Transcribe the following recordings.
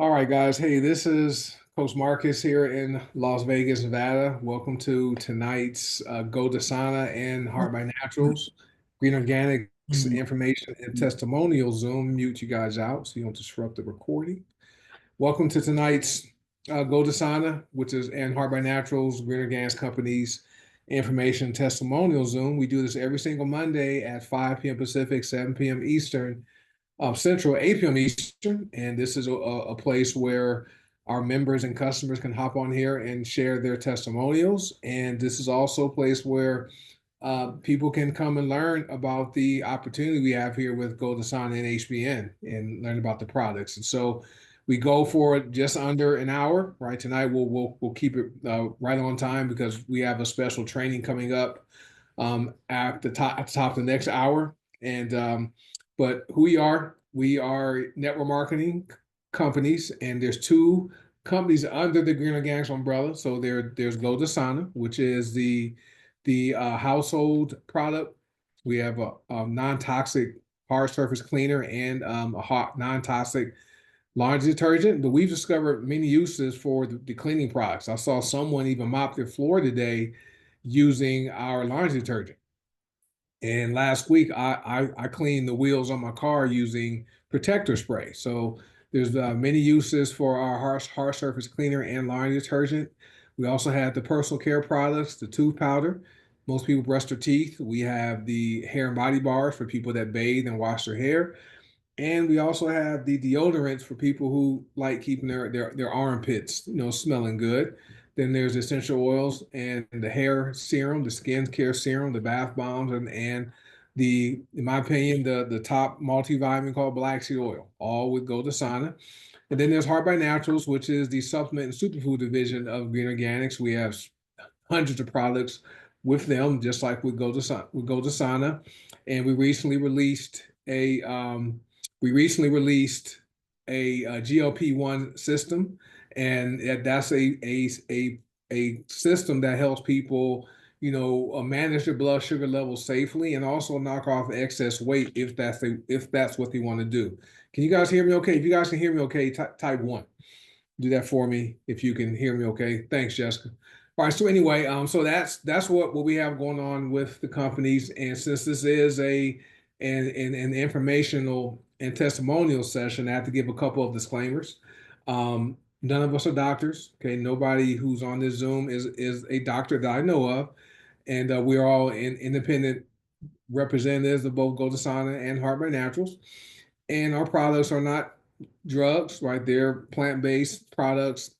All right, guys. Hey, this is Coach Marcus here in Las Vegas, Nevada. Welcome to tonight's Go Dasana and Heart by Naturals Green Organics Information and Testimonial Zoom. Mute you guys out so you don't disrupt the recording. Welcome to tonight's Go Dasana, which is and Heart by Naturals Green Organics Company's Information Testimonial Zoom. We do this every single Monday at 5 p.m. Pacific, 7 p.m. Eastern. Central, 8 p.m. Eastern, and this is a place where our members and customers can hop on here and share their testimonials. And this is also a place where people can come and learn about the opportunity we have here with Goldasan and HBN and learn about the products. And so we go for just under an hour, right? Tonight we'll keep it right on time because we have a special training coming up at the top of the next hour. And but who we are network marketing companies, and there's two companies under the Green Organics umbrella. So there's Glodasana, which is the household product. We have a non-toxic hard surface cleaner and a hot non-toxic laundry detergent. But we've discovered many uses for the cleaning products. I saw someone even mop their floor today using our laundry detergent. And last week, I cleaned the wheels on my car using protector spray. So there's many uses for our hard surface cleaner and laundry detergent. We also have the personal care products, the tooth powder. Most people brush their teeth. We have the hair and body bars for people that bathe and wash their hair. And we also have the deodorants for people who like keeping their armpits, smelling good. Then there's essential oils and the hair serum, the skin care serum, the bath bombs, and in my opinion, the top multivitamin called black seed oil, all with Goldasana. And then there's Heart by Naturals, which is the supplement and superfood division of Green Organics. We have hundreds of products with them, just like with Goldasana. And we recently released a GLP-1 system, and that's a system that helps people, manage their blood sugar levels safely and also knock off excess weight if that's what they want to do. Can you guys hear me okay? If you guys can hear me okay, type one. Do that for me if you can hear me okay. Thanks, Jessica. All right. So anyway, so that's what we have going on with the companies, and since this is an informational and testimonial session, I have to give a couple of disclaimers. None of us are doctors. Okay, nobody who's on this Zoom is a doctor that I know of, and we're all independent representatives of both Goldasana and Heart by Naturals, and our products are not drugs, right? They're plant-based products,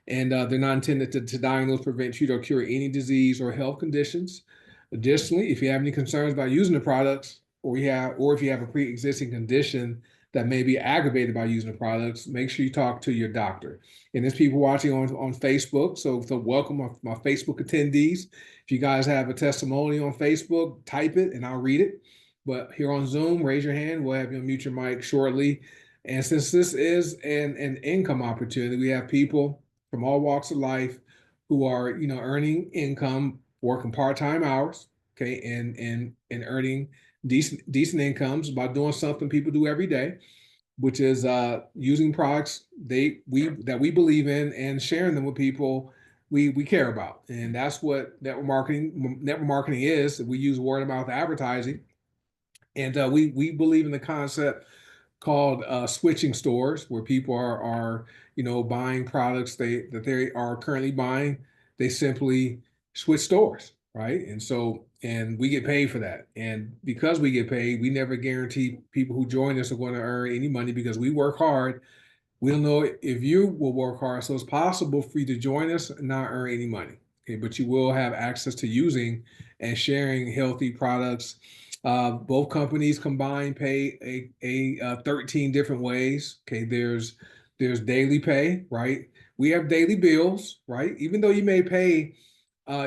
and they're not intended to diagnose, prevent, treat, or cure any disease or health conditions. Additionally, if you have any concerns about using the products, or if you have a pre-existing condition that may be aggravated by using the products, make sure you talk to your doctor. And there's people watching on Facebook, so welcome my Facebook attendees. If you guys have a testimony on Facebook, type it and I'll read it. But here on Zoom, raise your hand. We'll have you unmute your mic shortly. And since this is an income opportunity, we have people from all walks of life who are, earning income, working part-time hours, okay, and earning decent incomes by doing something people do every day, which is using products that we believe in and sharing them with people we care about. And that's what network marketing is. We use word of mouth advertising, and we believe in the concept called switching stores, where people are buying products that they are currently buying. They simply switch stores, right? And we get paid for that. And because we get paid, we never guarantee people who join us are going to earn any money because we work hard. We don't know if you will work hard, so it's possible for you to join us and not earn any money. Okay, but you will have access to using and sharing healthy products. Both companies combined pay 13 different ways. Okay, there's daily pay, right? We have daily bills, right? Even though you may pay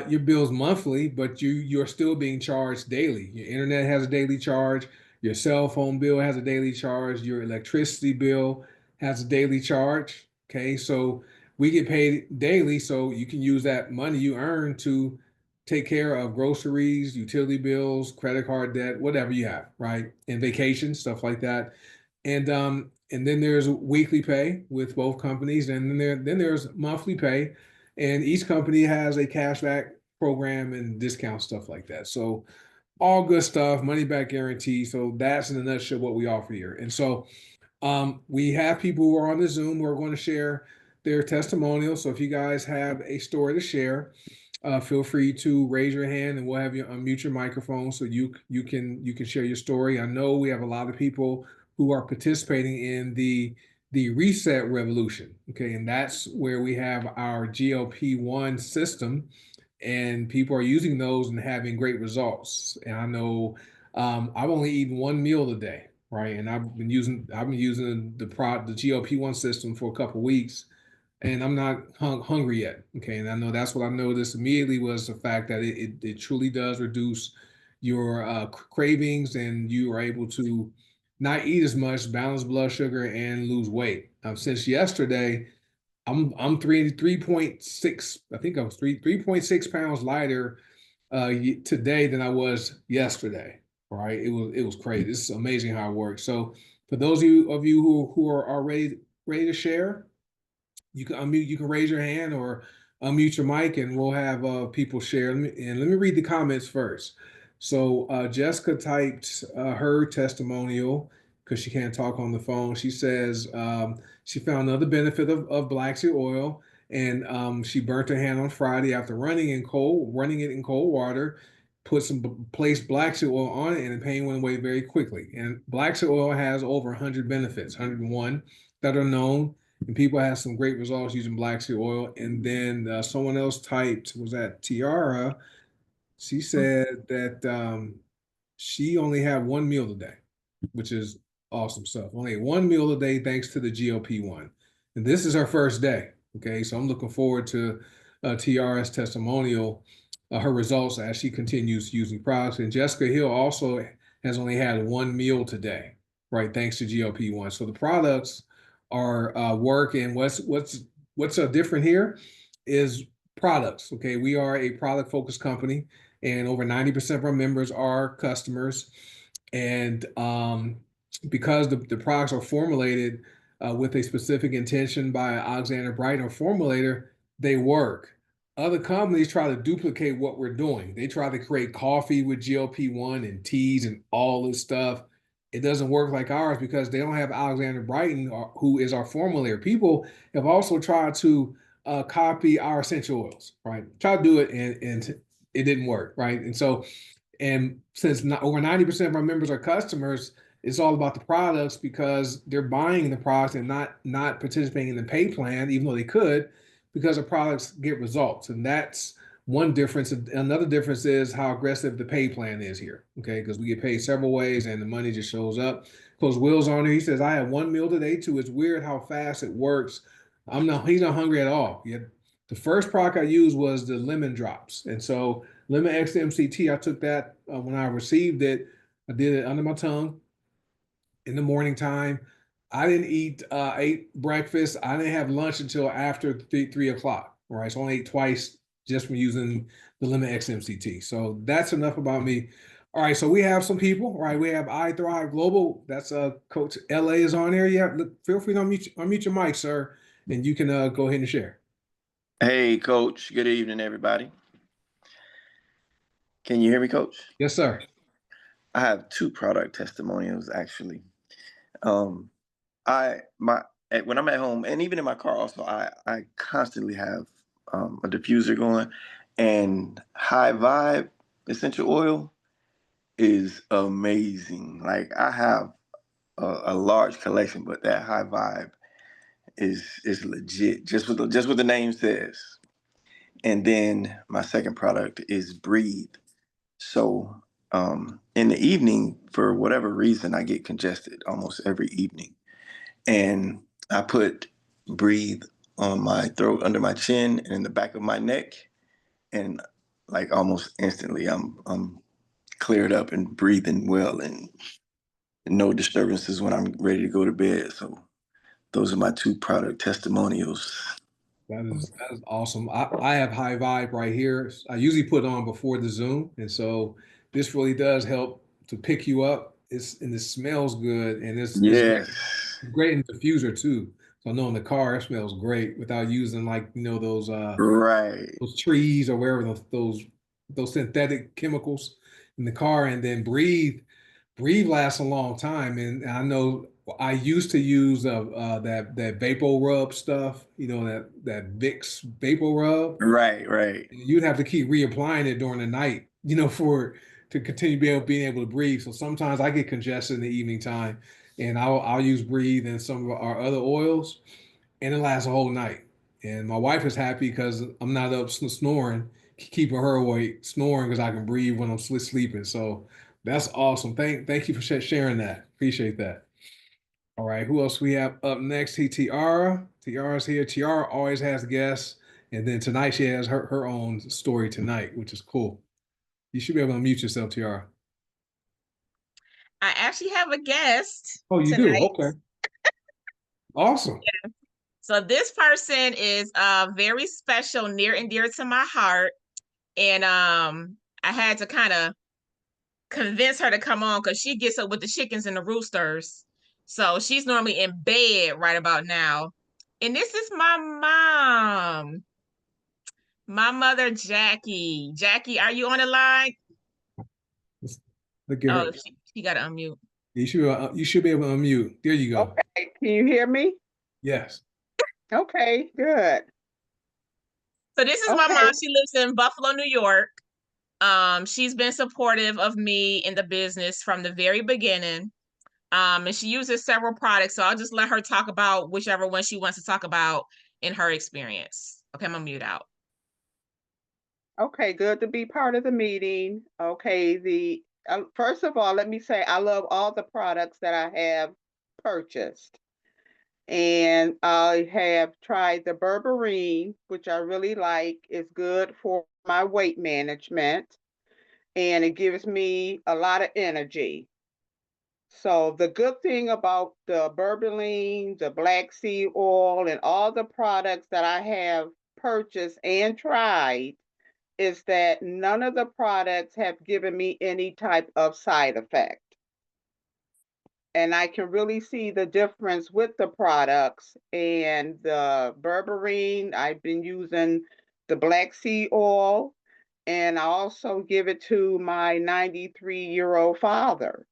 your bills monthly, but you're still being charged daily. Your internet has a daily charge. Your cell phone bill has a daily charge. Your electricity bill has a daily charge. Okay, so we get paid daily, so you can use that money you earn to take care of groceries, utility bills, credit card debt, whatever you have, right? And vacations, stuff like that. And and then there's weekly pay with both companies, and then there's monthly pay, and each company has a cashback program and discount stuff like that. So all good stuff, money back guarantee. So that's in a nutshell what we offer here. And so we have people who are on the Zoom who are going to share their testimonials. So if you guys have a story to share, feel free to raise your hand and we'll have you unmute your microphone so you can share your story. I know we have a lot of people who are participating in the reset revolution. Okay, and that's where we have our GLP-1 system, and people are using those and having great results. And I know I've only eaten one meal a day, right? And I've been using the GLP-1 system for a couple of weeks, and I'm not hungry yet. Okay, and I know that's what I noticed immediately was the fact that it truly does reduce your cravings, and you are able to not eat as much, balance blood sugar, and lose weight. Since yesterday, I'm 3.6. I think I was 3.6 pounds lighter today than I was yesterday. Right? It was crazy. It's amazing how it works. So for those of you who are ready to share, you can unmute, you can raise your hand or unmute your mic, and we'll have people share. Let me read the comments first. So Jessica typed her testimonial because she can't talk on the phone. She says she found another benefit of black seed oil, and she burnt her hand on Friday after running it in cold water. Placed black seed oil on it, and the pain went away very quickly. And black seed oil has over 100 benefits, 101 that are known, and people have some great results using black seed oil. And then someone else typed, was that Tiara? She said that she only had one meal a day, which is awesome stuff. Only one meal a day thanks to the GLP-1. And this is her first day. Okay, so I'm looking forward to Tiara's testimonial, her results as she continues using products. And Jessica Hill also has only had one meal today, right? Thanks to GLP-1. So the products are working. What's different here is products. Okay, we are a product focused company, and over 90% of our members are customers. And because the products are formulated with a specific intention by Alexander Brighton, or formulator, they work. Other companies try to duplicate what we're doing. They try to create coffee with GLP-1 and teas and all this stuff. It doesn't work like ours because they don't have Alexander Brighton, who is our formulator. People have also tried to copy our essential oils, right? Try to do it, and it didn't work, right? And since over 90% of our members are customers, it's all about the products because they're buying the products and not participating in the pay plan, even though they could, because the products get results. And that's one difference. Another difference is how aggressive the pay plan is here. Okay, because we get paid several ways and the money just shows up. Because Will's on there, he says, I had one meal today too. It's weird how fast it works. He's not hungry at all. Yet the first product I used was the lemon drops. And so lemon X MCT, I took that when I received it. I did it under my tongue in the morning time. I didn't ate breakfast. I didn't have lunch until after 3 o'clock. Right, so I only ate twice just from using the lemon X MCT. So that's enough about me. All right, so we have some people. Right, we have I Thrive Global. That's Coach LA is on there. Yeah, look, feel free to unmute your mic, sir, and you can go ahead and share. Hey, Coach. Good evening, everybody. Can you hear me, Coach? Yes, sir. I have two product testimonials, actually. Um, when I'm at home, and even in my car, also, I constantly have a diffuser going, and High Vibe essential oil is amazing. Like I have a large collection, but that High Vibe is legit, just what the name says. And then my second product is Breathe. So in the evening, for whatever reason, I get congested almost every evening. And I put Breathe on my throat, under my chin, and in the back of my neck. And like almost instantly, I'm cleared up and breathing well and no disturbances when I'm ready to go to bed. So those are my two product testimonials. That is awesome. I have High Vibe right here. I usually put it on before the Zoom, and so this really does help to pick you up. It smells good, and it's Yes. Great in the diffuser too. So I know in the car it smells great without using like Right. those trees or wherever those synthetic chemicals in the car. And then breathe lasts a long time. And I know I used to use that Vapo Rub stuff, that Vicks Vapo Rub. Right, right. You'd have to keep reapplying it during the night, for to continue being able to breathe. So sometimes I get congested in the evening time, and I'll use breathe and some of our other oils, and it lasts a whole night. And my wife is happy because I'm not up snoring, keeping her awake, snoring because I can breathe when I'm sleeping. So that's awesome. Thank you for sharing that. Appreciate that. All right, who else we have up next? Tiara. Tiara's here. Tiara always has guests. And then tonight she has her own story tonight, which is cool. You should be able to mute yourself, Tiara. I actually have a guest Oh, you do? tonight. Okay. Awesome. So this person is very special, near and dear to my heart. And I had to kind of convince her to come on because she gets up with the chickens and the roosters. So she's normally in bed right about now. And this is my mom, my mother, Jackie. Jackie, are you on the line? Look at her. Oh, she got to unmute. You should be able to unmute. There you go. Okay, can you hear me? Yes. Okay, good. So this is my Okay, mom. She lives in Buffalo, New York. She's been supportive of me in the business from the very beginning. And she uses several products. So I'll just let her talk about whichever one she wants to talk about in her experience. Okay, I'm gonna mute out. okay, good to be part of the meeting. Okay, first of all, let me say I love all the products that I have purchased. And I have tried the berberine, which I really like. It's good for my weight management and it gives me a lot of energy. So the good thing about the berberine, the black seed oil, and all the products that I have purchased and tried is that none of the products have given me any type of side effect. And I can really see the difference with the products and the berberine. I've been using the black seed oil, and I also give it to my 93-year-old father,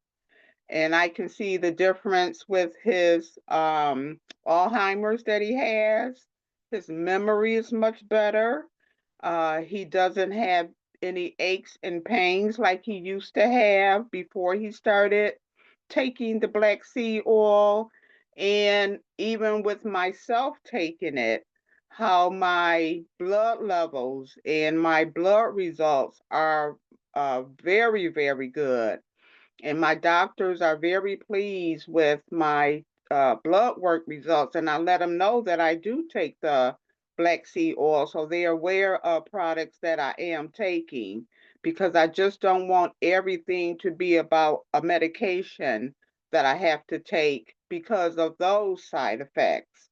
and I can see the difference with his Alzheimer's that he has. His memory is much better. He doesn't have any aches and pains like he used to have before he started taking the black seed oil. And even with myself taking it, how my blood levels and my blood results are very, very good, and my doctors are very pleased with my blood work results. And I let them know that I do take the black seed oil, so they're aware of products that I am taking, because I just don't want everything to be about a medication that I have to take because of those side effects.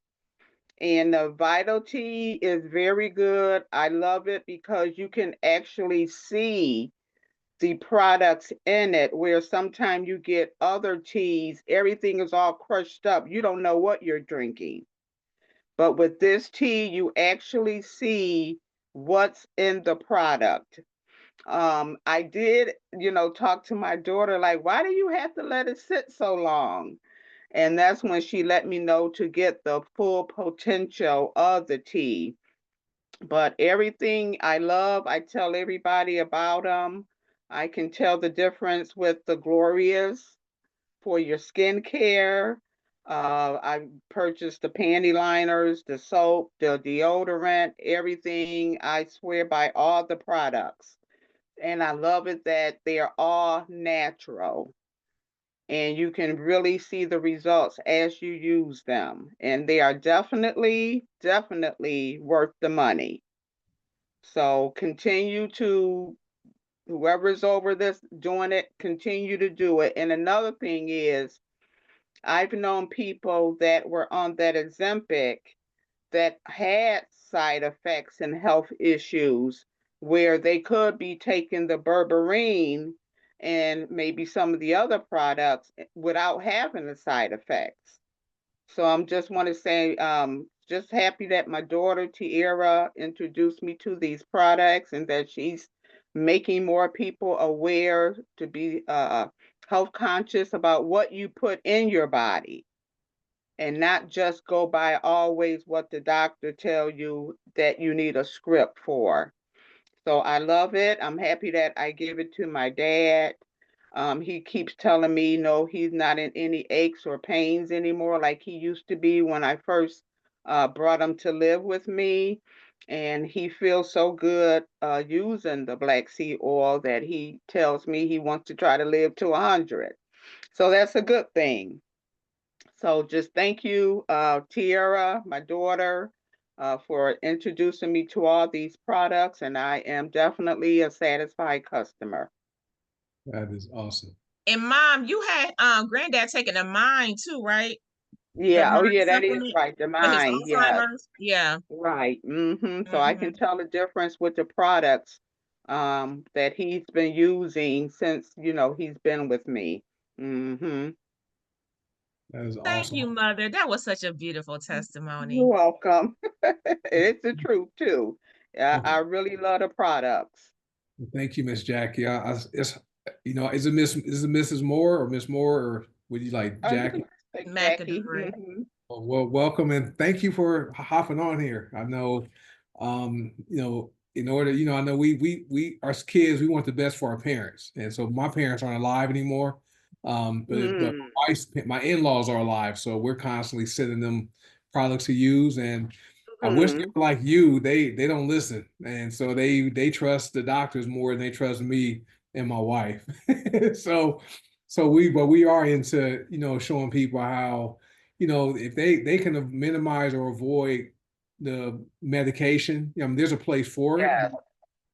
And the Vital Tea is very good. I love it because you can actually see the products in it, where sometimes you get other teas, everything is all crushed up. You don't know what you're drinking. But with this tea, you actually see what's in the product. I did, talk to my daughter, like, why do you have to let it sit so long? And that's when she let me know to get the full potential of the tea. But everything I love, I tell everybody about them. I can tell the difference with the Glorias for your skincare. I purchased the panty liners, the soap, the deodorant, everything. I swear by all the products. And I love it that they are all natural. And you can really see the results as you use them. And they are definitely, definitely worth the money. So continue to, whoever's over this doing it, continue to do it. And another thing is, I've known people that were on that Ozempic that had side effects and health issues, where they could be taking the berberine and maybe some of the other products without having the side effects. So I'm just want to say, just happy that my daughter Tiara introduced me to these products and that she's making more people aware to be health conscious about what you put in your body and not just go by always what the doctor tell you that you need a script for. So I love it. I'm happy that I gave it to my dad. He keeps telling me, no, he's not in any aches or pains anymore like he used to be when I first brought him to live with me. And he feels so good using the black seed oil that he tells me he wants to try to live to 100. So that's a good thing. So just thank you, Tiara, my daughter, for introducing me to all these products, and I am definitely a satisfied customer. That is awesome. And mom, you had granddad taking a mind too, right? The Yeah, oh mind yeah, that is supplement right. The for his mind, yes, Alzheimer's. Yeah. right. So I can Hmm. tell the difference with the products that he's been using since, he's been with me. Mm-hmm. That is Thank awesome. you, mother. That was such a beautiful You're testimony. welcome. It's the truth too. I really love the products. Thank you, Miss Jackie. It's is it Mrs. Moore or Miss Moore, or would you like You Jackie? can say Jackie. McAdory. Well, welcome and thank you for hopping on here. I know, in order, I know we as kids, we want the best for our parents, and so my parents aren't alive anymore. But Mm, my in-laws are alive, so we're constantly sending them products to use, and I wish they mhm. were like you. They don't listen, and so they trust the doctors more than they trust me and my wife. So but we are into showing people how if they can minimize or avoid the medication, there's a place for it. Yes.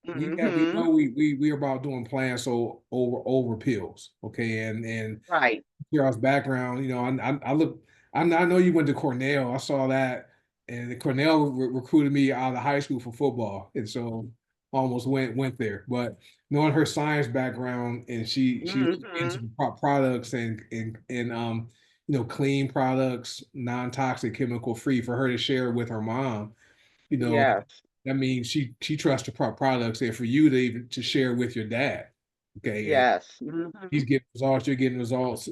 We Mhm. know we are about doing plans so over pills, okay, and Right. Y'all's background. I look. I know you went to Cornell. I saw that, and Cornell recruited me out of high school for football, and so almost went there. But knowing her science background, and she was into Mhm. the products and clean products, non-toxic, chemical free for her to share with her mom. You know Yes. that means she trusts the products, and for you to even to share with your dad. Okay, Yes. he's Mhm. getting results, you're getting results.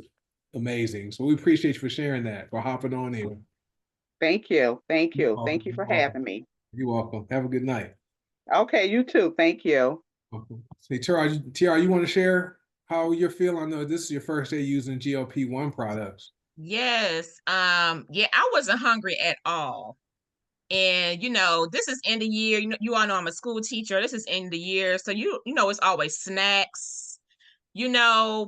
Amazing. So we appreciate you for sharing that, for hopping on in. Thank you. Thank You're you. welcome. Thank you You're for welcome. having me. You're welcome. Have a good night. Okay, you too. Thank you. Welcome. Say, Tara, you want to share how you're feeling? I know this is your first day using GLP-1 products. Yes. Yeah, I wasn't hungry at all. And this is end of year. You all know I'm a school teacher. This is end of the year. So it's always snacks,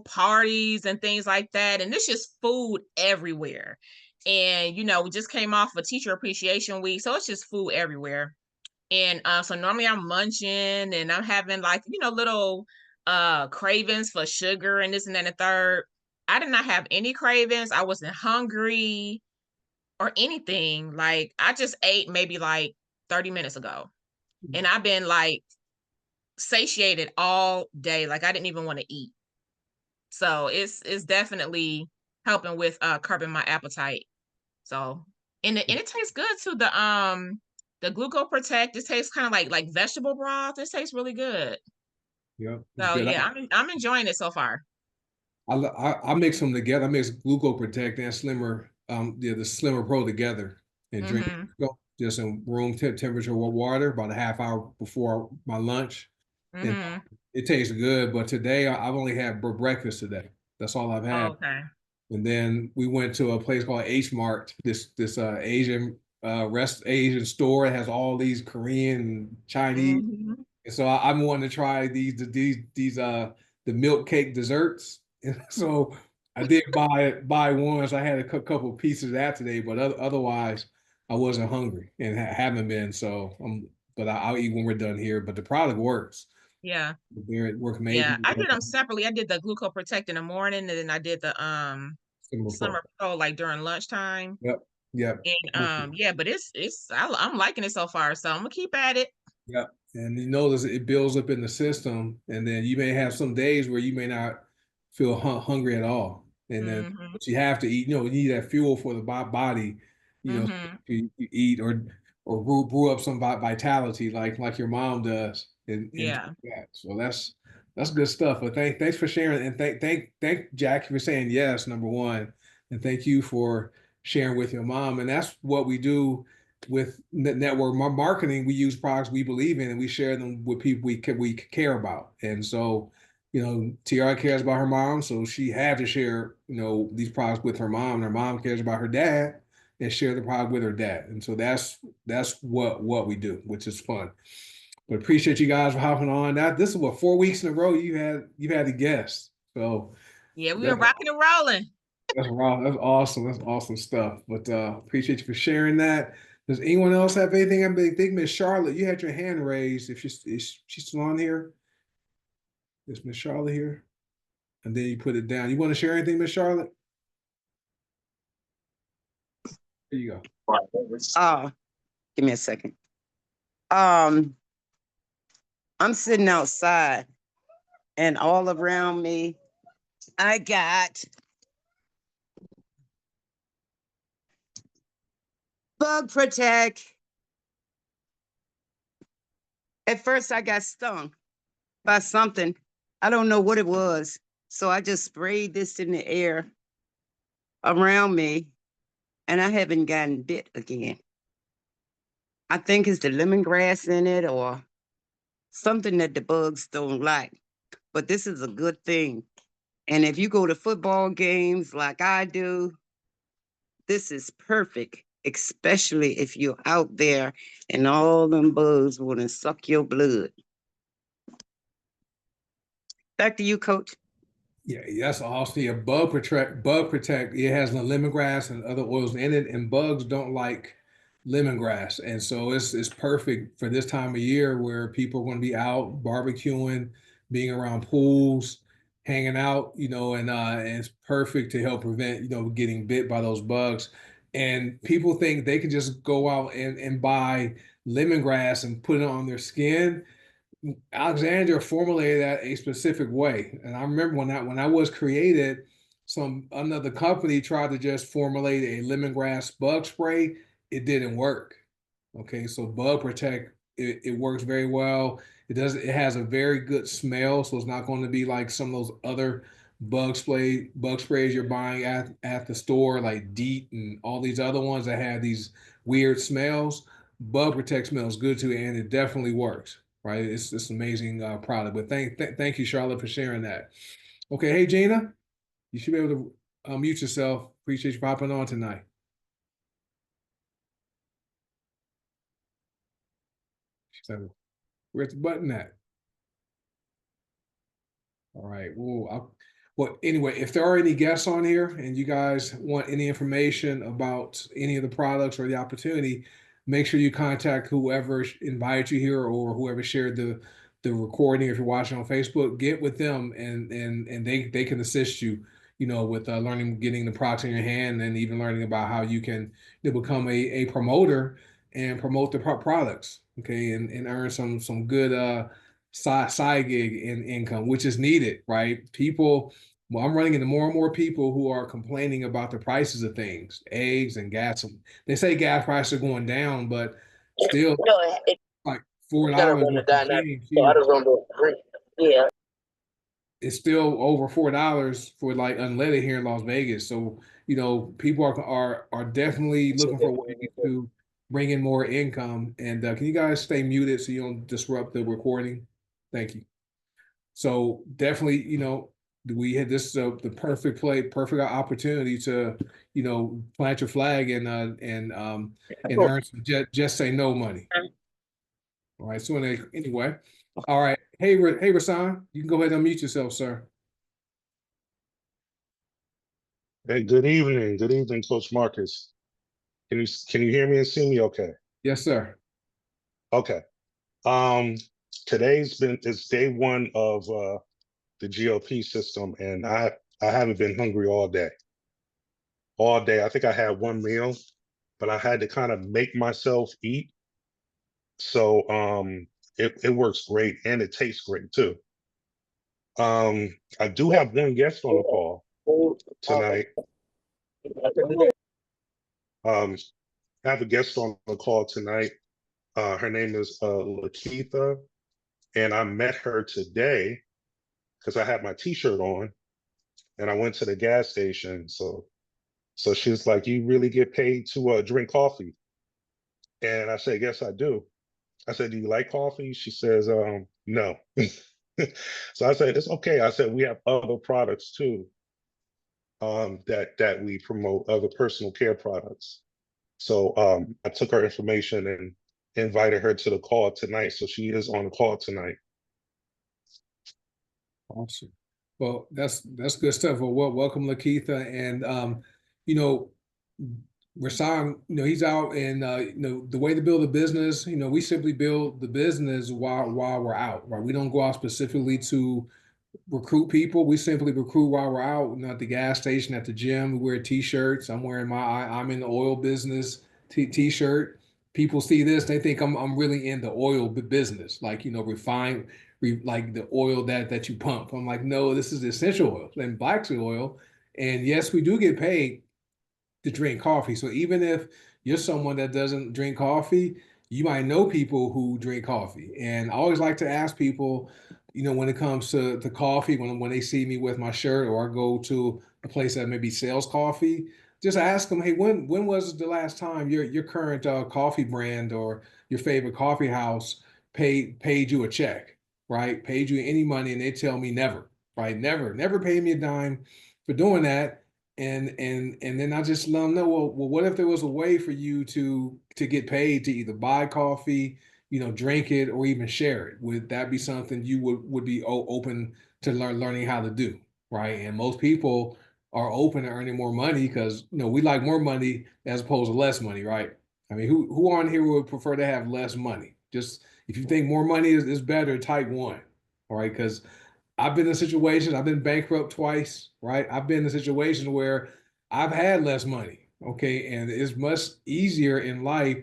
parties and things like that. And it's just food everywhere. And we just came off a teacher appreciation week. So it's just food everywhere. And so normally I'm munching and I'm having like, little cravings for sugar and this and that and the third. I did not have any cravings. I wasn't hungry or anything. Like I just ate maybe like 30 minutes ago. And I've been like satiated all day. Like I didn't even want to eat. So it's definitely helping with curbing my appetite. So and it tastes good too. The glucose protect, it tastes kind of like vegetable broth. This tastes really good. Yeah, it's So good. yeah, I'm enjoying it so far. I mix them together. I mix Gluco Protect and Slimmer, the Slimmer Pro together and drink Mm-hmm. just in room temperature water about a half hour before my lunch. And Mm-hmm. it tastes good, but today I've only had breakfast today. That's all I've had. Okay. And then we went to a place called H Mart, this Asian store. It has all these Korean, Chinese, Mm-hmm. and so I'm wanting to try these the milk cake desserts. And so I did buy one. So I had a couple pieces of that today, but otherwise I wasn't hungry and haven't been. So but I'll eat when we're done here. But the product works. Yeah. It works Yeah. amazing. I did them separately. I did the glucose protect in the morning, and then I did the Similar pro. summer pro like during lunchtime. Yep. Yep. And yeah, but I'm liking it so far. So I'm gonna keep at it. Yep. And you notice it builds up in the system, and then you may have some days where you may not feel hungry at all. and then Mm-hmm. but you have to eat. You know, you need that fuel for the body. You know, Mm-hmm. you eat or brew up some vitality like your mom does, and Yeah. that. So that's good stuff. But thanks for sharing, and thank Jackie for saying yes, number one, and thank you for sharing with your mom. And that's what we do with network marketing. We use products we believe in, and we share them with people we care about. And so, you know, Tiara cares about her mom, so she had to share, you know, these products with her mom. And her mom cares about her dad and share the product with her dad. And so that's what we do, which is fun. But appreciate you guys for hopping on. That this is what 4 weeks in a row you've had the guests. So Yeah, we've been that's rocking and rolling. that's raw. That's awesome. That's awesome stuff. But appreciate you for sharing that. Does anyone else have anything? I think Miss Charlotte, you had your hand raised. If she's still on here, is Miss Charlotte here? And then you put it down. You want to share anything, Miss Charlotte? There you go. Give me a second. I'm sitting outside and all around me, I got bug protect. At first I got stung by something. I don't know what it was. So I just sprayed this in the air around me and I haven't gotten bit again. I think it's the lemongrass in it or something that the bugs don't like. But this is a good thing. And if you go to football games like I do, this is perfect, especially if you're out there and all them bugs want to suck your blood. Back to you, Coach. Yeah, that's awesome. Yeah, bug protect. It has the lemongrass and other oils in it, and bugs don't like lemongrass, and so it's perfect for this time of year where people are going to be out barbecuing, being around pools, hanging out, you know, and it's perfect to help prevent, you know, getting bit by those bugs. And people think they can just go out and buy lemongrass and put it on their skin. Alexandra formulated that a specific way. And I remember when I was created, some another company tried to just formulate a lemongrass bug spray. It didn't work. Okay, so Bug Protect, it works very well. It has a very good smell, so it's not going to be like some of those other bug sprays you're buying at the store, like DEET and all these other ones that have these weird smells. Bug Protect smells good too, and it definitely works. Right, it's an amazing product. But thank you, Charlotte, for sharing that. Okay, hey Gina, you should be able to mute yourself. Appreciate you popping on tonight. She said, "Where's the button at?" All right. Well, anyway, if there are any guests on here and you guys want any information about any of the products or the opportunity, make sure you contact whoever invited you here or whoever shared the recording. If you're watching on Facebook, get with them and they can assist you, you know, with learning, getting the products in your hand, and even learning about how you can become a promoter and promote the products. Okay, and earn some good side gig income, which is needed, right? People, well, I'm running into more and more people who are complaining about the prices of things, eggs and gas. They say gas prices are going down, but still like $4 or some change here. Yeah. It's still over $4 for like unleaded here in Las Vegas. So, you know, people are definitely looking for ways to bring in more income. And can you guys stay muted so you don't disrupt the recording? Thank you. So definitely, you know, we had this the perfect opportunity to, you know, plant your flag and earn some just say no money. All right. So anyway, all right. Hey, Rasan, you can go ahead and unmute yourself, sir. Hey, good evening. Good evening, Coach Marcus. Can you hear me and see me okay? Yes, sir. Okay. It's day one of the GOP system, and I haven't been hungry all day. All day. I think I had one meal, but I had to kind of make myself eat. So it works great and it tastes great too. I do have one guest on the call. tonight. I have a guest on the call tonight. Her name is Lakeitha, and I met her today because I had my T-shirt on, and I went to the gas station. So she was like, "You really get paid to drink coffee?" And I said, "Yes, I do." I said, "Do you like coffee?" She says, "No." So I said, "It's okay." I said, "We have other products too, that we promote, other personal care products." So I took her information and invited her to the call tonight. So she is on the call tonight. Awesome. Well, that's good stuff. Well, welcome, Lakeitha, and you know, Rasan, he's out, and the way to build a business, we simply build the business while we're out, right? We don't go out specifically to recruit people. We simply recruit while we're out, at the gas station, at the gym. We wear T-shirts. I'm wearing I'm in the oil business T-shirt. People see this, they think I'm really in the oil business, like refined, like the oil that you pump. I'm like, no, this is essential oil and black seed oil. And yes, we do get paid to drink coffee. So even if you're someone that doesn't drink coffee, you might know people who drink coffee. And I always like to ask people, when it comes to coffee, when they see me with my shirt, or I go to a place that maybe sells coffee, just ask them, hey, when was the last time your current coffee brand or your favorite coffee house paid you a check, right? Paid you any money? And they tell me never, right? Never paid me a dime for doing that. And then I just let them know, well, what if there was a way for you to get paid to either buy coffee, drink it, or even share it? Would that be something you would be open to learning how to do, right? And most people are open to earning more money because we like more money as opposed to less money, right? I mean, who on here would prefer to have less money? Just if you think more money is better, type one, all right? Because I've been in situations, I've been bankrupt twice, right? I've been in situations where I've had less money, okay? And it's much easier in life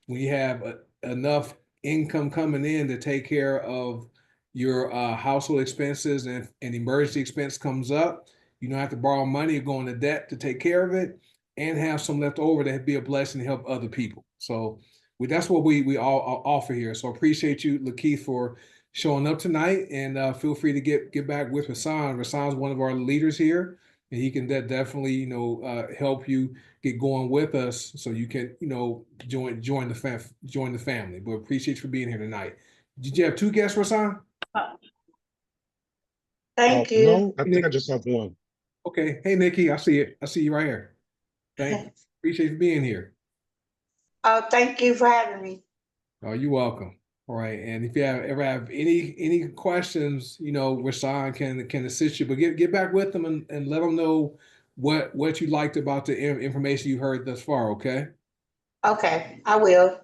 when you have enough income coming in to take care of your household expenses, and an emergency expense comes up, you don't have to borrow money or go into debt to take care of it, and have some left over that be a blessing to help other people. So that's what we all offer here. So appreciate you, Lakeith, for showing up tonight, and feel free to get back with Rasan. Rasan's one of our leaders here, and he can definitely help you get going with us, so you can join the family. But appreciate you for being here tonight. Did you have two guests, Rasan? Thank you. No, I think I just have one. Okay. Hey, Nikki, I see it. I see you right here. Thank you. Appreciate you being here. Oh, thank you for having me. Oh, you're welcome. All right. And if you ever have any questions, Rasan can assist you. But get back with them and let them know what you liked about the information you heard thus far. Okay. Okay, I will.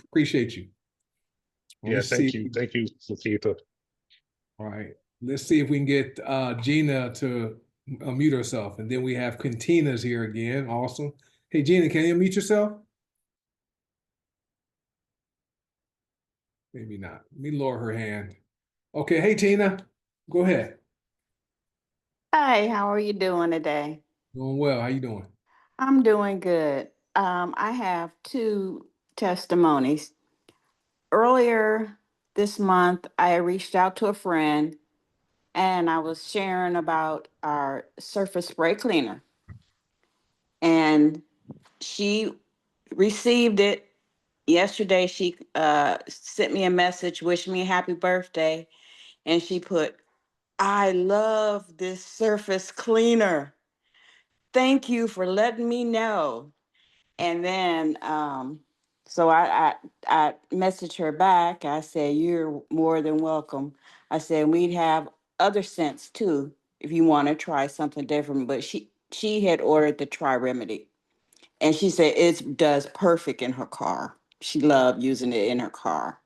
Appreciate you. Well, Yeah, let's see. thank you, Lakeitha. All right. Let's see if we can get Gina to unmute herself, and then we have Quintina's here again. Awesome. Hey, Gina, can you unmute yourself? Maybe not. Let me lower her hand. Okay. Hey, Tina, go ahead. Hi, how are you doing today? Doing well. How you doing? I'm doing good. I have two testimonies. Earlier this month, I reached out to a friend and I was sharing about our surface spray cleaner. And she received it yesterday. She sent me a message, wished me a happy birthday, and she put, I love this surface cleaner. Thank you for letting me know. And then so I messaged her back. I said, you're more than welcome. I said, we'd have other scents too if you want to try something different. But she had ordered the Tri Remedy. And she said it does perfect in her car. She loved using it in her car.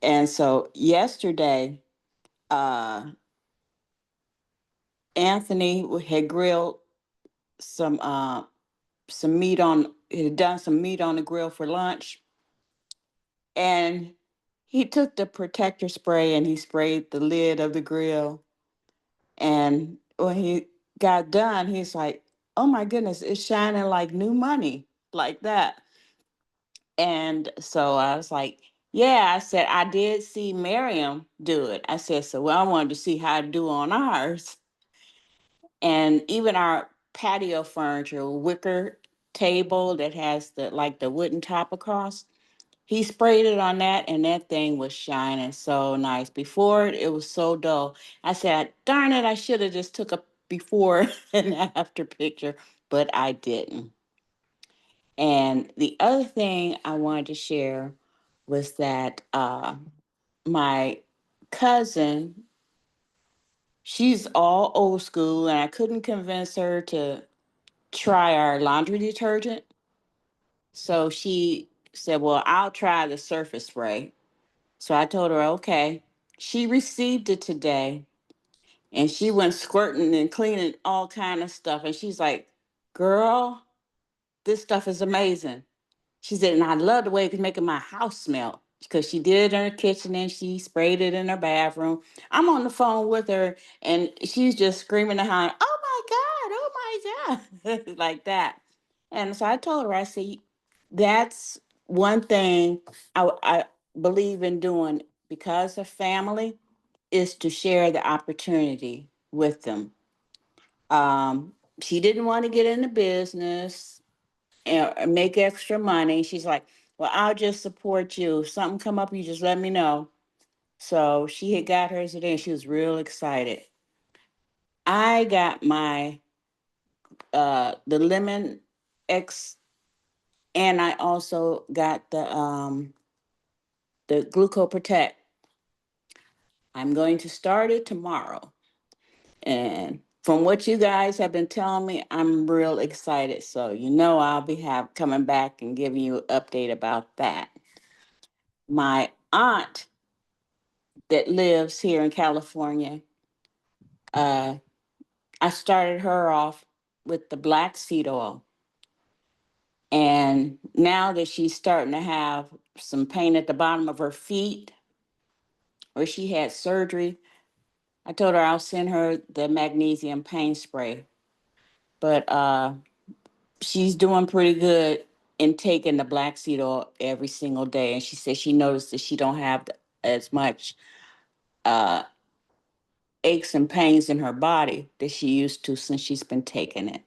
And so yesterday, uh, Anthony had grilled some meat on, had done some meat on the grill for lunch. And he took the protector spray and he sprayed the lid of the grill. And when got done, he's like, "Oh my goodness, it's shining like new money," like that. And so I was like, "Yeah," I said, "I did see Miriam do it." I said, "So well, I wanted to see how to do on ours." And even our patio furniture, wicker table that has the like the wooden top across, he sprayed it on that, and that thing was shining so nice. Before it was so dull. I said, "Darn it, I should have just took a before and after picture," but I didn't. And the other thing I wanted to share was that my cousin, she's all old school, and I couldn't convince her to try our laundry detergent. So she said, "Well, I'll try the surface spray." So I told her, okay. She received it today, and she went squirting and cleaning all kind of stuff. And she's like, "Girl, this stuff is amazing." She said, "And I love the way it's making my house smell." Because she did it in her kitchen and she sprayed it in her bathroom. I'm on the phone with her and she's just screaming and hollering, "Oh my God, oh my God," like that. And so I told her, I said, "That's one thing I believe in doing because of family is to share the opportunity with them." She didn't want to get into business and make extra money. She's like, "Well, I'll just support you. If something come up, you just let me know." So she had got hers today and she was real excited. I got my the lemon X, and I also got the Gluco Protect. I'm going to start it tomorrow. And from what you guys have been telling me, I'm real excited. So I'll be coming back and giving you an update about that. My aunt that lives here in California, uh, I started her off with the black seed oil. And now that she's starting to have some pain at the bottom of her feet, where she had surgery, I told her I'll send her the magnesium pain spray. But she's doing pretty good in taking the black seed oil every single day. And she said she noticed that she don't have as much uh, aches and pains in her body that she used to since she's been taking it.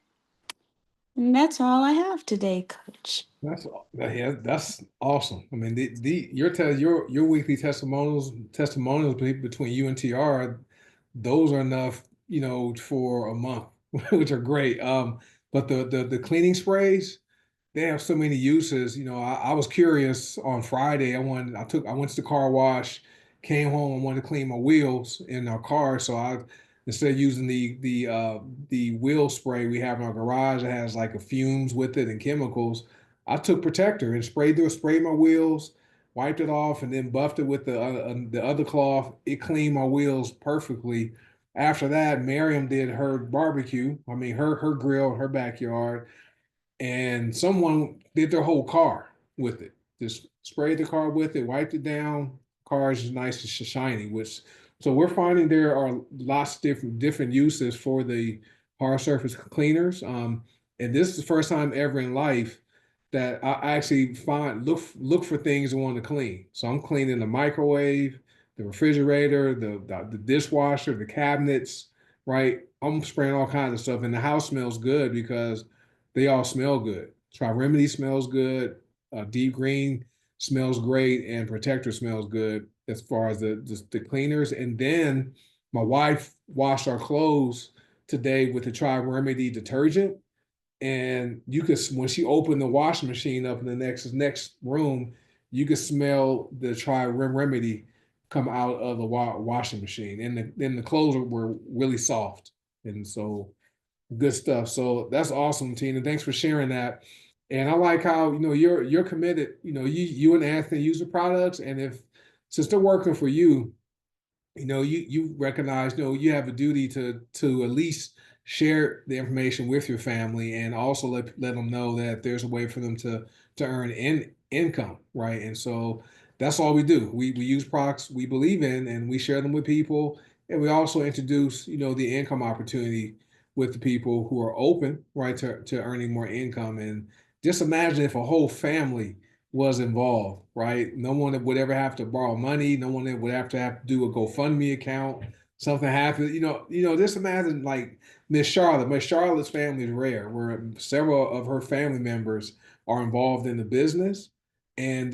And that's all I have today, Coach. Yeah, that's awesome. I mean, your weekly testimonials between you and TR, those are enough, for a month, which are great. But the cleaning sprays, they have so many uses. I was curious on Friday. I went to the car wash, came home, I wanted to clean my wheels in our car. So I instead of using the wheel spray we have in our garage that has like a fumes with it and chemicals, I took protector and sprayed my wheels, wiped it off, and then buffed it with the other cloth. It cleaned my wheels perfectly. After that, Miriam did her barbecue. I mean, her grill, her backyard, and someone did their whole car with it. Just sprayed the car with it, wiped it down. Car is nice and shiny. Which so we're finding there are lots of different uses for the hard surface cleaners. And this is the first time ever in life that I actually look for things I want to clean. So I'm cleaning the microwave, the refrigerator, the dishwasher, the cabinets. Right, I'm spraying all kinds of stuff, and the house smells good because they all smell good. Try Remedy smells good. Deep Green smells great, and Protector smells good as far as the cleaners. And then my wife washed our clothes today with the Try Remedy detergent, and you could when she opened the washing machine up in the next room, you could smell the Try Remedy come out of the washing machine, and the clothes were really soft, and so good stuff. So that's awesome, Tina. Thanks for sharing that. And I like how you're committed. You and Anthony use the products, and if since they're working for you, you recognize you have a duty to at least share the information with your family, and also let them know that there's a way for them to earn income, right? And so that's all we do. We use products we believe in, and we share them with people, and we also introduce the income opportunity with the people who are open, right, to earning more income. And just imagine if a whole family was involved, right? No one would ever have to borrow money. No one would have to do a GoFundMe account. Something happened, just imagine like Miss Charlotte. Miss Charlotte's family is rare, where several of her family members are involved in the business. And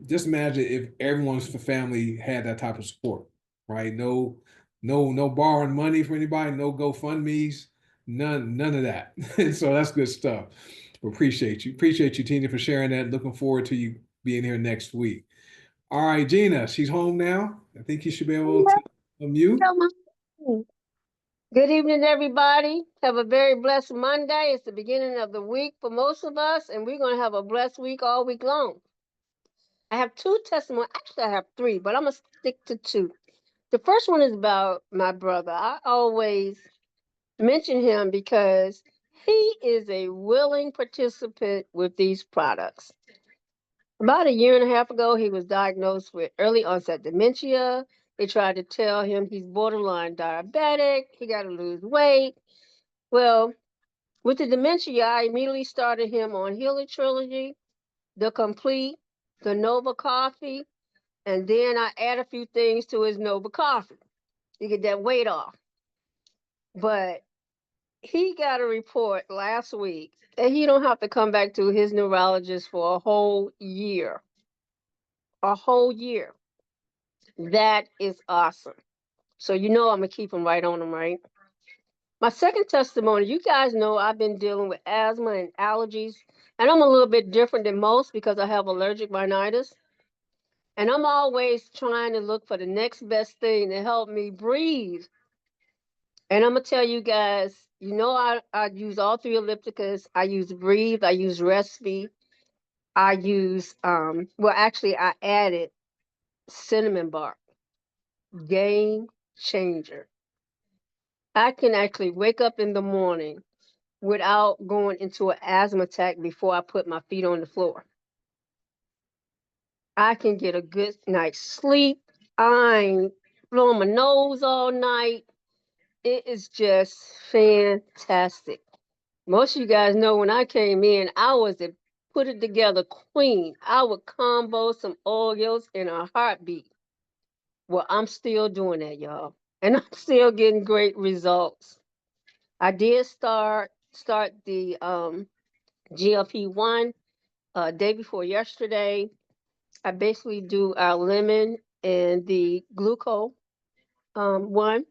just imagine if everyone's family had that type of support, right? No borrowing money for anybody, no GoFundMe's, none of that. And so that's good stuff. We appreciate you, Tina, for sharing that. Looking forward to you being here next week. All right, Gina, she's home now. I think you should be able to unmute. Good evening, everybody. Have a very blessed Monday. It's the beginning of the week for most of us, and we're going to have a blessed week all week long. I have two testimonies. Actually, I have three, but I'm going to stick to two. The first one is about my brother. I always mention him because he is a willing participant with these products. About a year and a half ago, he was diagnosed with early onset dementia. They tried to tell him he's borderline diabetic. He got to lose weight. Well, with the dementia, I immediately started him on Healer Trilogy, the Complete, the Nova Coffee, and then I add a few things to his Nova Coffee to get that weight off. But he got a report last week that he don't have to come back to his neurologist for a whole year. A whole year. That is awesome. So I'm gonna keep him right on him, right? My second testimony, you guys know I've been dealing with asthma and allergies, and I'm a little bit different than most because I have allergic rhinitis. And I'm always trying to look for the next best thing to help me breathe. And I'm gonna tell you guys, I use all three ellipticas. I use Breathe, I use Respi, I use I added cinnamon bark. Game changer. I can actually wake up in the morning without going into an asthma attack before I put my feet on the floor. I can get a good night's sleep. I ain't blowing my nose all night. It is just fantastic. Most of you guys know when I came in, I was a put it together queen. I would combo some oils in a heartbeat. Well, I'm still doing that, y'all. And I'm still getting great results. I did start the GLP-1 day before yesterday. I basically do our lemon and the glucose one.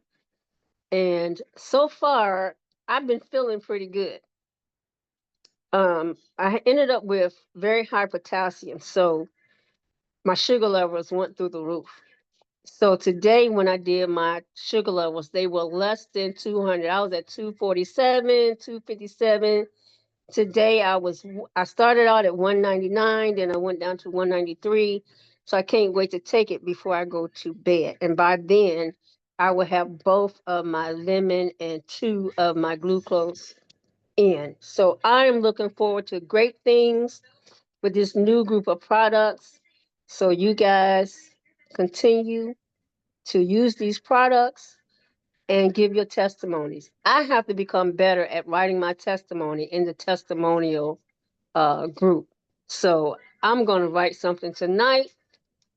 And so far, I've been feeling pretty good. I ended up with very high potassium, so my sugar levels went through the roof. So today, when I did my sugar levels, they were less than 200. I was at 247, 257. Today, I started out at 199, then I went down to 193. So I can't wait to take it before I go to bed. And by then, I will have both of my lemon and 2 of my glucose in. So I am looking forward to great things with this new group of products. So you guys continue to use these products and give your testimonies. I have to become better at writing my testimony in the testimonial group. So I'm going to write something tonight,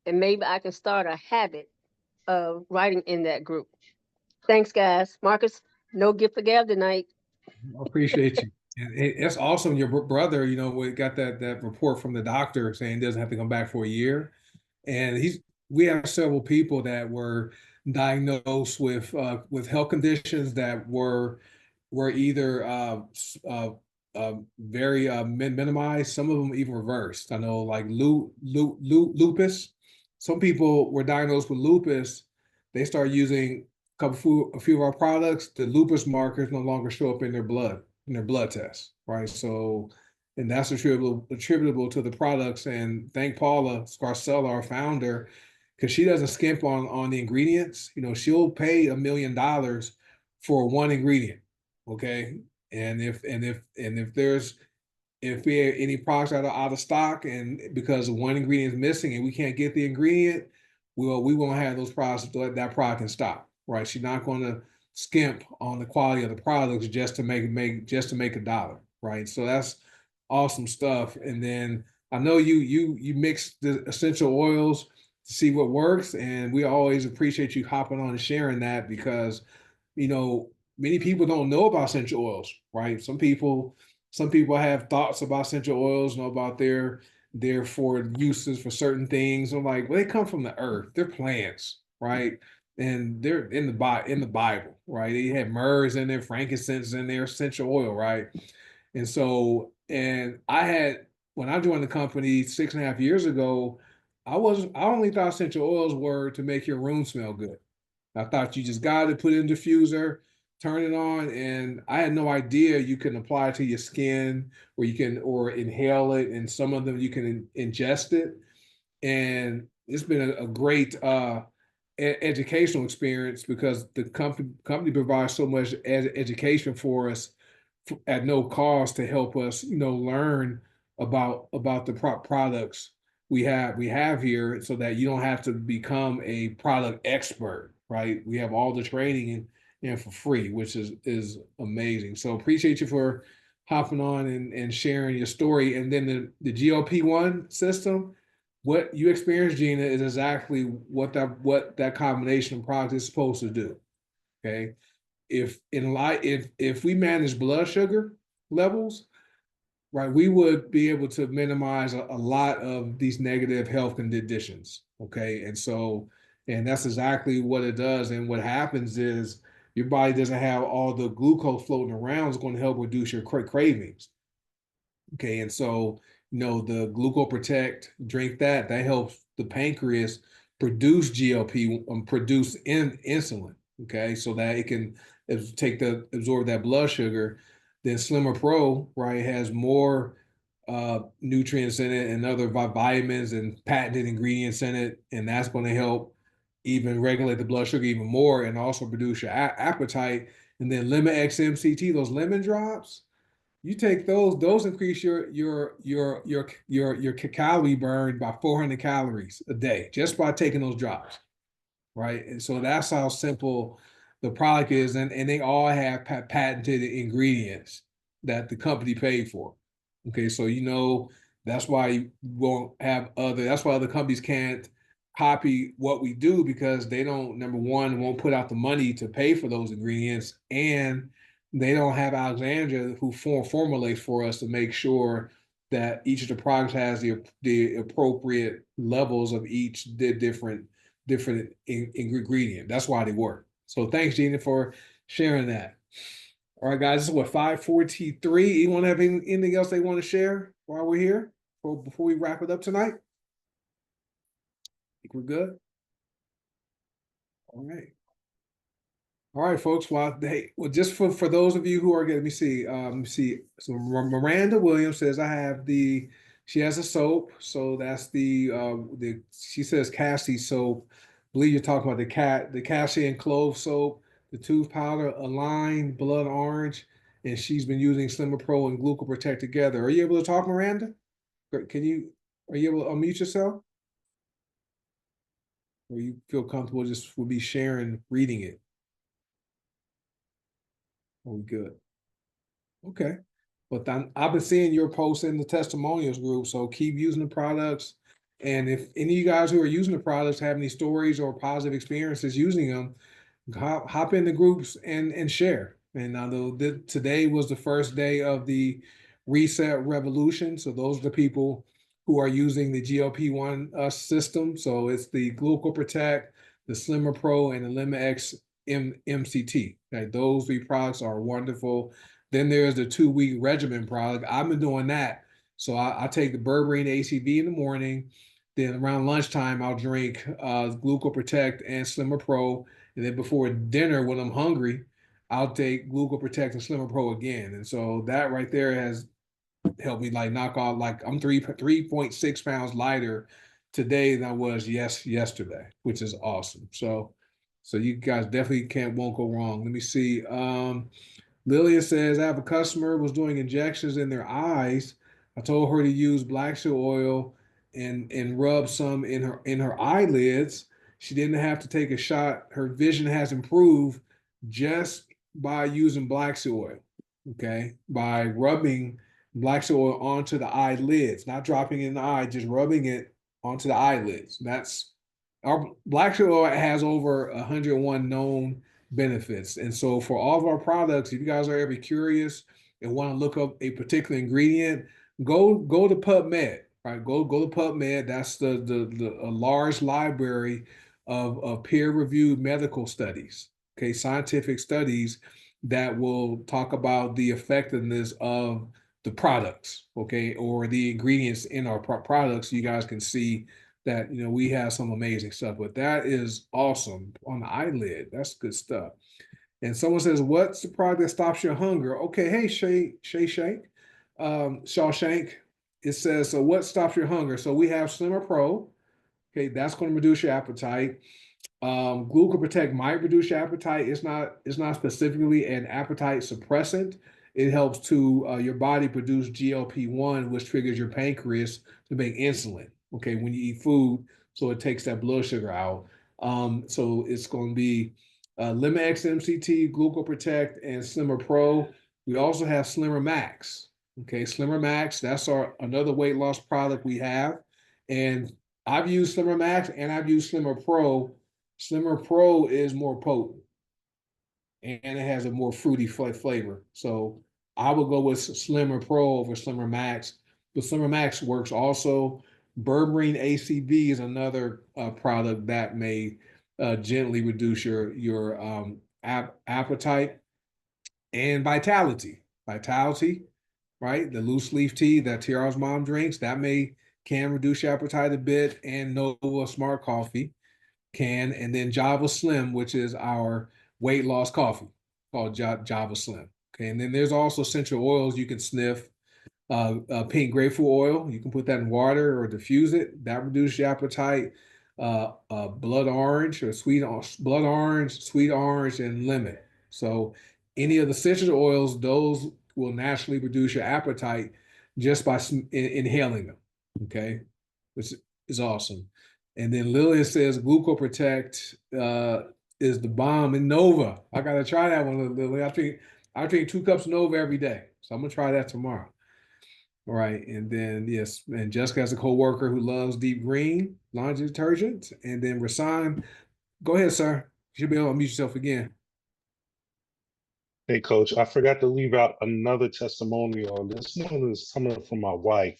and maybe I can start a habit of writing in that group. Thanks, guys. Marcus, no gift for Gab tonight. I appreciate you. And it's awesome. Your brother, we got that report from the doctor saying he doesn't have to come back for a year. And we have several people that were diagnosed with health conditions that were either very minimized. Some of them even reversed. I know, like lupus. Some people were diagnosed with lupus. They started using a few of our products. The lupus markers no longer show up in their blood tests, right? So, and that's attributable to the products. And thank Paula Scarcella, our founder, because she doesn't skimp on the ingredients. She'll pay $1 million for one ingredient. Okay. And if we have any products that are out of stock, and because one ingredient is missing and we can't get the ingredient, we won't have those products. That product in stock, right? She's not going to skimp on the quality of the products just to make a dollar, right? So that's awesome stuff. And then I know you mix the essential oils to see what works, and we always appreciate you hopping on and sharing that because many people don't know about essential oils, right? Some people have thoughts about essential oils, know about their for uses for certain things. I'm like, well, they come from the earth. They're plants, right? And they're in the Bible, right? They have myrrhs in there, frankincense in there, essential oil, right? And so, and I had when I joined the company 6.5 years ago, I only thought essential oils were to make your room smell good. I thought you just got to put it in diffuser, turn it on, and I had no idea you can apply it to your skin, or you can or inhale it, and some of them you can ingest it. And it's been a great educational experience because the company provides so much education for us at no cost to help us, learn about the products we have here, so that you don't have to become a product expert, right? We have all the training and for free, which is amazing. So appreciate you for hopping on and sharing your story. And then the GLP-1 system, what you experienced, Gina, is exactly what that combination of products is supposed to do. Okay. If we manage blood sugar levels, right, we would be able to minimize a lot of these negative health conditions. Okay. And that's exactly what it does. And what happens is your body doesn't have all the glucose floating around. It's going to help reduce your cravings. Okay, and so the glucoprotect, drink that helps the pancreas produce GLP, produce insulin. Okay, so that it can absorb that blood sugar. Then Slimmer Pro, right, has more nutrients in it and other vitamins and patented ingredients in it, and that's going to help even regulate the blood sugar even more, and also produce your appetite. And then Lemon X MCT, those lemon drops, you take those increase your calorie burn by 400 calories a day just by taking those drops, right? And so that's how simple the product is, and they all have patented ingredients that the company paid for. Okay, so that's why you won't have other. That's why other companies can't copy what we do, because they don't. Number one, won't put out the money to pay for those ingredients, and they don't have Alexandria who formulates for us to make sure that each of the products has the appropriate levels of each different ingredient. That's why they work. So thanks, Gina, for sharing that. All right, guys, this is what 5:43. Anyone have anything else they want to share while we're here before we wrap it up tonight? Think we're good. All right. All right, folks. Well, just for those of you who are getting, let me see. So Miranda Williams says she has a soap. So that's she says Cassie soap. I believe you're talking about the cassia and clove soap, the tooth powder, Align, blood orange, and she's been using Slimmer Pro and Glucoprotect together. Are you able to talk, Miranda? Are you able to unmute yourself? Or you feel comfortable just with me sharing, reading it? Are we good? Okay. But I've been seeing your posts in the testimonials group, so keep using the products. And if any of you guys who are using the products have any stories or positive experiences using them, hop in the groups and share. And I know that today was the first day of the Reset Revolution. So those are the people who are using the GLP-1 system. So it's the Glucoprotect, the Slimmer Pro, and the Lemon X MCT. Okay, those three products are wonderful. Then there's the 2-week regimen product. I've been doing that. So I take the berberine ACV in the morning. Then around lunchtime, I'll drink Glucoprotect and Slimmer Pro. And then before dinner, when I'm hungry, I'll take Glucoprotect and Slimmer Pro again. And so that right there has helped me knock off, I'm 3.6 pounds lighter today than I was yesterday, which is awesome. So you guys definitely won't go wrong. Let me see. Lillian says, I have a customer was doing injections in their eyes. I told her to use black seal oil and rub some in her eyelids. She didn't have to take a shot. Her vision has improved just by using black seed oil, okay? By rubbing black seed oil onto the eyelids, not dropping it in the eye, just rubbing it onto the eyelids. That's our black seed oil has over 101 known benefits. And so for all of our products, if you guys are ever curious and want to look up a particular ingredient, go to PubMed, right? Go to PubMed. That's the a large library of peer-reviewed medical studies, okay, scientific studies that will talk about the effectiveness of the products, okay, or the ingredients in our products. You guys can see that we have some amazing stuff, but that is awesome on the eyelid. That's good stuff. And someone says, "What's the product that stops your hunger?" Okay, hey Shawshank. It says, so what stops your hunger? So we have Slimmer Pro. Okay, that's going to reduce your appetite. Glucose Protect might reduce your appetite. It's not specifically an appetite suppressant. It helps to your body produce GLP-1, which triggers your pancreas to make insulin. Okay, when you eat food, so it takes that blood sugar out. So it's going to be Lemon X MCT, Glucose Protect, and Slimmer Pro. We also have Slimmer Max. Okay, Slimmer Max. That's our another weight loss product we have, and I've used Slimmer Max and I've used Slimmer Pro. Slimmer Pro is more potent and it has a more fruity flavor. So I would go with Slimmer Pro over Slimmer Max. But Slimmer Max works also. Berberine ACV is another product that may gently reduce your appetite and vitality. Vitality, right? The loose leaf tea that Tiara's mom drinks that can reduce your appetite a bit, and Nova Smart Coffee can, and then Java Slim, which is our weight loss coffee called Java Slim. Okay, and then there's also essential oils you can sniff. Pink grapefruit oil, you can put that in water or diffuse it. That reduces your appetite. Blood orange or blood orange, sweet orange, and lemon. So any of the essential oils, those will naturally reduce your appetite just by inhaling them. Okay, which is awesome. And then Lillian says Glucose Protect is the bomb in Nova. I gotta try that one, Lillian. I drink 2 cups of Nova every day, so I'm gonna try that tomorrow. All right, and then yes, and Jessica has a coworker who loves Deep Green laundry detergent, and then Rasan, go ahead, sir. You should be able to mute yourself again. Hey, Coach, I forgot to leave out another testimonial. This one is coming from my wife.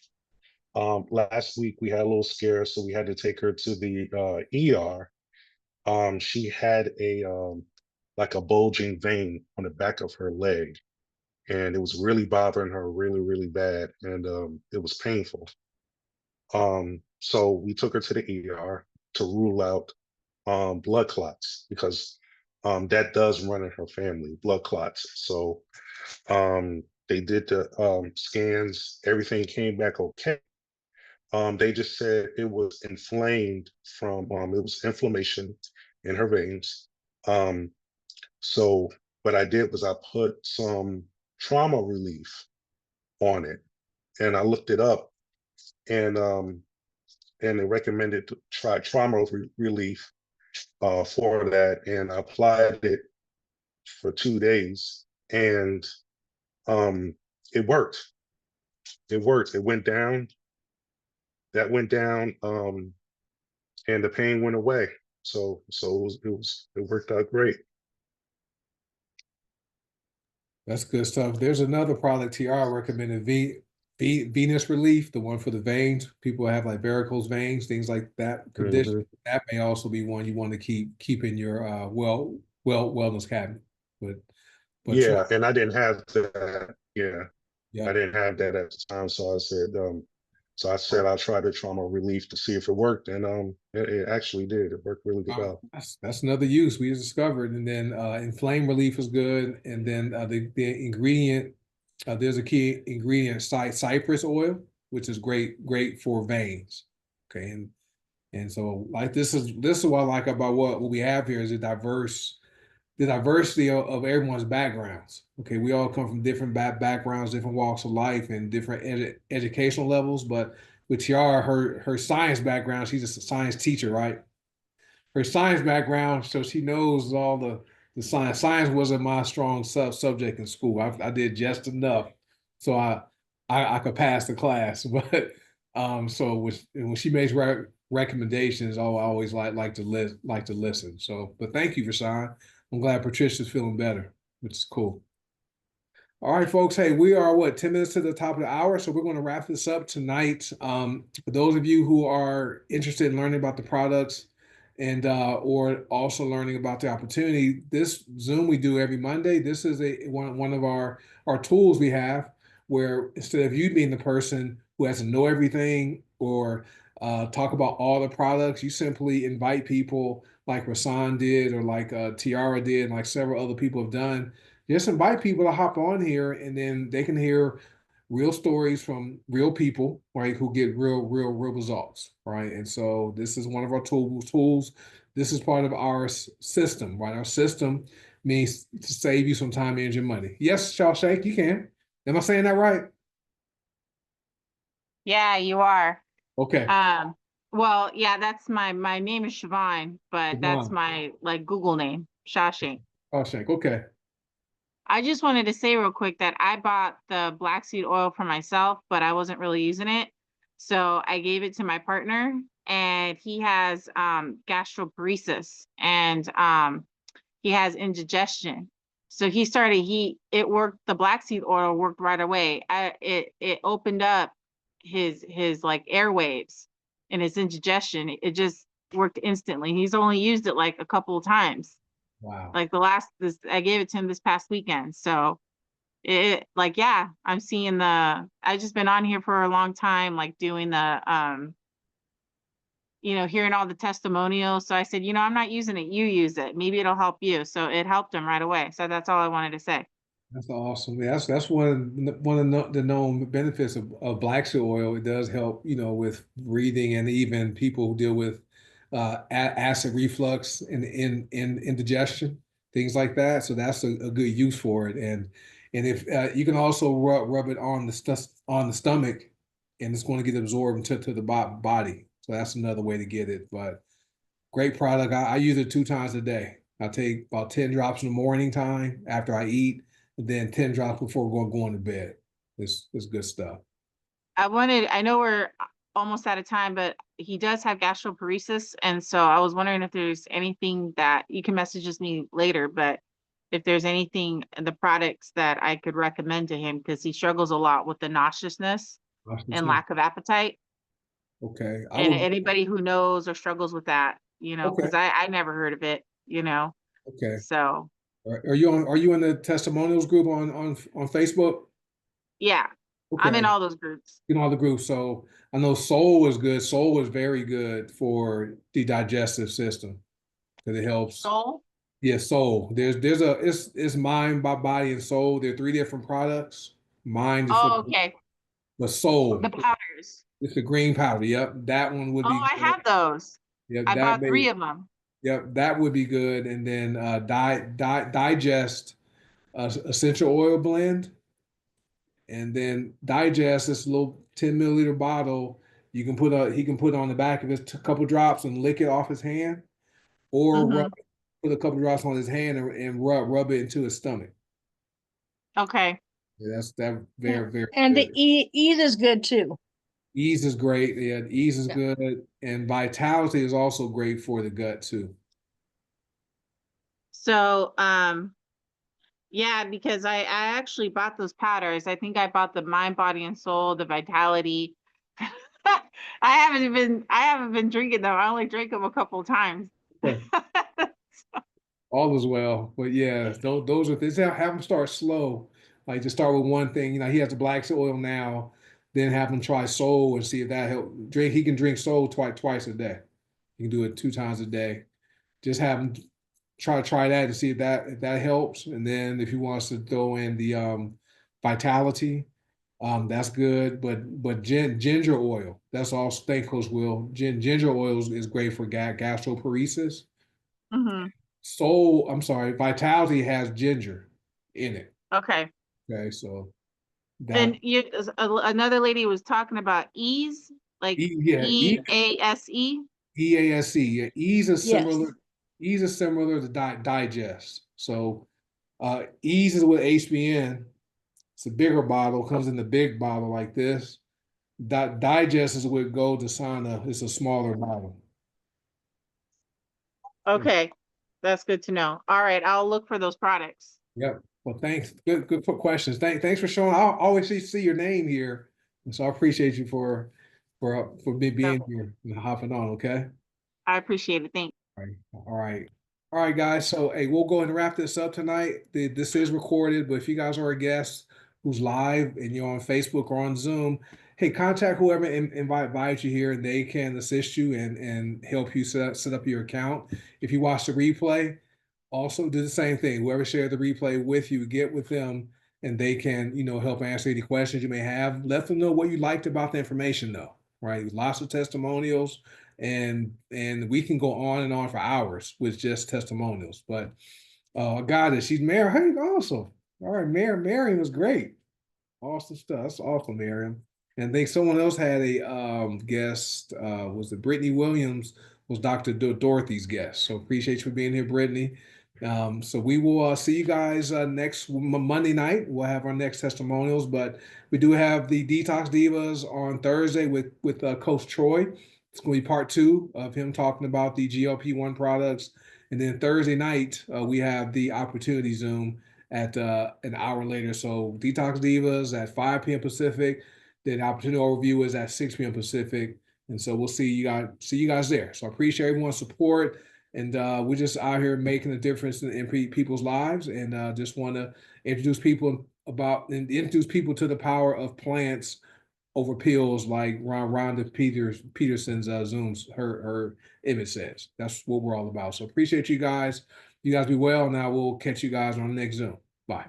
Last week we had a little scare, so we had to take her to the ER. She had like a bulging vein on the back of her leg, and it was really bothering her really, really bad, and it was painful. So we took her to the ER to rule out blood clots, because that does run in her family, blood clots. So they did the scans, everything came back okay. They just said it was inflamed from it was inflammation in her veins. So what I did was I put some trauma relief on it, and I looked it up, and they recommended to try trauma relief for that, and I applied it for 2 days, and um, it worked. It worked. It went down. That went down, and the pain went away. So it worked out great. That's good stuff. There's another product TR recommended, Venus Relief, the one for the veins. People have like varicose veins, things like that condition. That may also be one you want to keep in your wellness cabinet. But Yeah, and I didn't have that. Yeah, yeah. I didn't have that at the time, so I said I'll try the trauma relief to see if it worked, and it actually did. It worked really well. That's another use we just discovered. And then inflame relief is good. And then the ingredient, there's a key ingredient, cypress oil, which is great for veins. Okay, and so like this is what I like about what we have here is the diversity of everyone's backgrounds. Okay, we all come from different backgrounds, different walks of life, and different educational levels. But with Tiara, her science background, she's a science teacher, right? Her science background, so she knows all the science wasn't my strong subject in school. I did just enough so I could pass the class. But so when she makes recommendations, I always like to listen. So, but thank you, Rashawn. I'm glad Patricia's feeling better, which is cool. All right, folks. Hey, we are what, 10 minutes to the top of the hour, so we're going to wrap this up tonight. For those of you who are interested in learning about the products and or also learning about the opportunity, this Zoom we do every Monday. This is one of our tools we have where instead of you being the person who has to know everything or talk about all the products, you simply invite people like Rasan did or like Tiara did and like several other people have done. Just invite people to hop on here and then they can hear real stories from real people, right, who get real results, right? And so this is one of our tools. This is part of our system, right? Our system means to save you some time, energy, and money. Yes, Shawshank, you can. Am I saying that right? Yeah, you are. Okay. Well, yeah, that's my name is Siobhan, but that's Siobhan. my like Google name, Shawshank. Shawshank, okay. I just wanted to say real quick that I bought the black seed oil for myself, but I wasn't really using it. So I gave it to my partner and he has gastroparesis and he has indigestion. So it worked, the black seed oil worked right away. It opened up his like airwaves and his indigestion. It just worked instantly. He's only used it like a couple of times. Wow. Like I gave it to him this past weekend. So like, yeah, I'm seeing I've just been on here for a long time, like doing hearing all the testimonials. So I said, I'm not using it. You use it. Maybe it'll help you. So it helped him right away. So that's all I wanted to say. That's awesome. Yeah, that's one of the known benefits of black seed oil. It does help, with breathing and even people who deal with acid reflux and in indigestion, things like that. So that's a good use for it. And if you can also rub it on the stomach, and it's going to get absorbed into the body. So that's another way to get it. But great product. I use it 2 times a day. I take about 10 drops in the morning time after I eat, and then 10 drops before going to bed. It's good stuff. I know we're almost out of time, but he does have gastroparesis. And so I was wondering if there's anything that you can message me later, but if there's anything in the products that I could recommend to him, because he struggles a lot with the nauseousness and lack of appetite. Okay. And anybody who knows or struggles with that, because Okay. I never heard of it, Okay. So Are you in the testimonials group on Facebook? yeah, I'm in Okay. all those groups. In all the groups. So I know Soul is good. Soul is very good for the digestive system because it helps. Soul? Yeah, Soul. It's mind, body, and soul. There are 3 different products. Mind is for Okay. but Soul. The powders. It's the green powder. Yep, that one would be I good. have those. Yep, I bought 3 of them. Yep, that would be good. And then digest essential oil blend, and then digest this little 10 milliliter bottle. He can put on the back of his couple drops and lick it off his hand, or put a couple drops on his hand and rub it into his stomach. Okay. Yeah, that's very, very And good. the ease is good too. Ease is great. Yeah, ease is good. And vitality is also great for the gut too. So, yeah, because I actually bought those powders. I think I bought the Mind, Body, and Soul, the Vitality. I haven't been drinking them. I only drank them a couple of times. Okay. All is well, but yeah, those are things. Have them start slow, like just start with one thing. He has the black seed oil now, then have him try Soul and see if that helps. He can drink Soul twice a day. He can do it 2 times a day. Just have him try that and see if that helps. And then if he wants to throw in the Vitality, that's good. But ginger oil, that's all. Thank Coach Will. Ginger oil is great for gastroparesis. Vitality has ginger in it. Okay. Okay, so Then another lady was talking about ease, like EASE. EASE. Yeah, ease is similar. Ease is similar to digest. So Ease is with HBN. It's a bigger bottle, comes in the big bottle like this. Digest is with Gold Dasana. It's a smaller bottle. Okay, that's good to know. All right, I'll look for those products. Yep. Well, thanks. Good for questions. Thanks for showing. I always see your name here, and so I appreciate you for me being here and hopping on. Okay. I appreciate it. Thanks. All right. All right. All right, guys. So, hey, we'll go ahead and wrap this up tonight. This is recorded, but if you guys are a guest who's live and you're on Facebook or on Zoom, hey, contact whoever invite you here, and they can assist you and help you set up your account. If you watch the replay, also do the same thing. Whoever shared the replay with you, get with them, and they can, help answer any questions you may have. Let them know what you liked about the information, though. Right? Lots of testimonials, and we can go on and on for hours with just testimonials. But got it. She's Mary. Hey, awesome. All right, Mary was great. Awesome stuff. That's awesome, Miriam. And I think someone else had a guest. Was it Brittany Williams? Was Dr. Dorothy's guest? So appreciate you for being here, Brittany. So we will see you guys next Monday night. We'll have our next testimonials, but we do have the Detox Divas on Thursday with Coach Troy. It's going to be part 2 of him talking about the GLP-1 products. And then Thursday night, we have the Opportunity Zoom at an hour later. So Detox Divas at 5 p.m. Pacific. Then Opportunity Overview is at 6 p.m. Pacific. And so we'll see you guys there. So I appreciate everyone's support. And we're just out here making a difference in people's lives, and just want to introduce people to the power of plants over pills, like Rhonda Peterson's Zoom's her image says. That's what we're all about. So appreciate you guys. You guys be well. Now we'll catch you guys on the next Zoom. Bye.